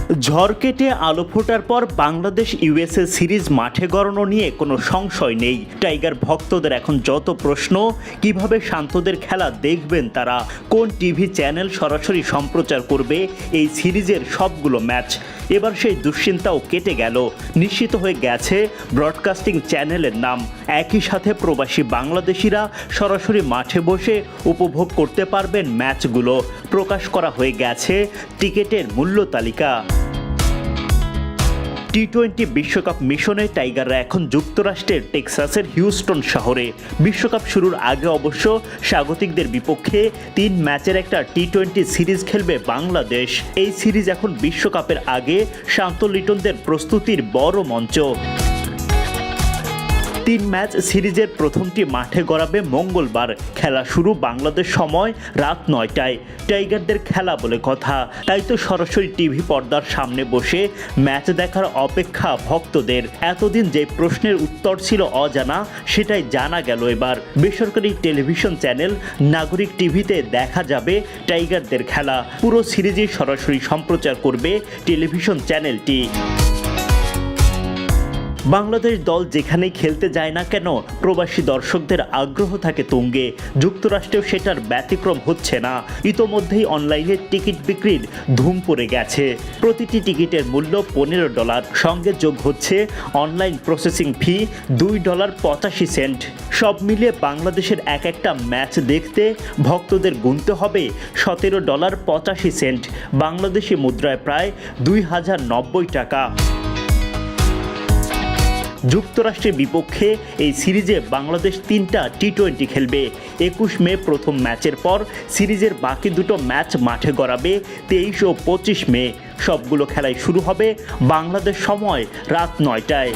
ঝড় কেটে আলো ফোটার পর বাংলাদেশ ইউএসএ সিরিজ মাঠে গড়ানো নিয়ে কোনো সংশয় নেই। টাইগার ভক্তদের এখন যত প্রশ্ন, কিভাবে শান্তদের খেলা দেখবেন তারা, কোন টিভি চ্যানেল সরাসরি সম্প্রচার করবে এই সিরিজের সবগুলো ম্যাচ। এবার সেই দুশ্চিন্তাও কেটে গেল, নিশ্চিত হয়ে গেছে ব্রডকাস্টিং চ্যানেলের নাম। একই সাথে প্রবাসী বাংলাদেশিরা সরাসরি মাঠে বসে উপভোগ করতে পারবেন ম্যাচগুলো। প্রকাশ করা হয়ে গেছে টিকিটের মূল্য তালিকা। টি-20 বিশ্বকাপ মিশনে টাইগাররা এখন যুক্তরাষ্ট্রের টেক্সাসের হিউস্টন শহরে। বিশ্বকাপ শুরুর আগে অবশ্য স্বাগতিকদের বিপক্ষে 3 ম্যাচের একটা টি-20 সিরিজ খেলবে বাংলাদেশ। এই সিরিজ এখন বিশ্বকাপের আগে শান্ত লিটনদের প্রস্তুতির বড় মঞ্চ। 3 ম্যাচ সিরিজের প্রথমটি মাঠে গড়াবে মঙ্গলবার। খেলা শুরু বাংলাদেশ সময় রাত 9টায়। টাইগারদের খেলা বলে কথা, তাই তো সরাসরি টিভি পর্দার সামনে বসে ম্যাচ দেখার অপেক্ষা ভক্তদের। এতদিন যে প্রশ্নের উত্তর ছিল অজানা, সেটাই জানা গেল এবার। বেসরকারি টেলিভিশন চ্যানেল নাগরিক টিভিতে দেখা যাবে টাইগারদের খেলা। পুরো সিরিজই সরাসরি সম্প্রচার করবে টেলিভিশন চ্যানেলটি। বাংলাদেশ দল যেখানেই খেলতে যায় না কেন, প্রবাসী দর্শকদের আগ্রহ থাকে তুঙ্গে। যুক্তরাষ্ট্রেও সেটার ব্যতিক্রম হচ্ছে না। ইতোমধ্যেই অনলাইনে টিকিট বিক্রির ধুম পড়ে গেছে। প্রতিটি টিকিটের মূল্য $15, সঙ্গে যোগ হচ্ছে অনলাইন প্রসেসিং ফি $2.85। সব মিলিয়ে বাংলাদেশের এক একটা ম্যাচ দেখতে ভক্তদের গুনতে হবে $17.85, বাংলাদেশি মুদ্রায় প্রায় 2090 টাকা। যুক্তরাষ্ট্রের বিপক্ষে এই সিরিজে বাংলাদেশ 3টা টি-20 খেলবে। 21 মে প্রথম ম্যাচের পর সিরিজের বাকি দুটো ম্যাচ মাঠে গড়াবে 23 ও 25 মে। সবগুলো খেলাই শুরু হবে বাংলাদেশ সময় রাত 9টায়।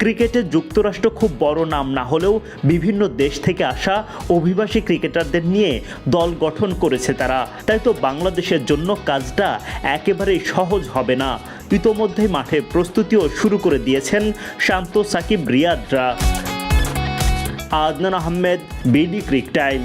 ক্রিকেটে যুক্তরাষ্ট্র খুব বড় নাম না হলেও বিভিন্ন দেশ থেকে আসা অভিবাসী ক্রিকেটারদের নিয়ে দল গঠন করেছে তারা। তাই তো বাংলাদেশের জন্য কাজটা একেবারেই সহজ হবে না। ইতোমধ্যেই মাঠে প্রস্তুতিও শুরু করে দিয়েছেন শান্ত, সাকিব, রিয়াদরা। Adnan Ahmed, BD cric time.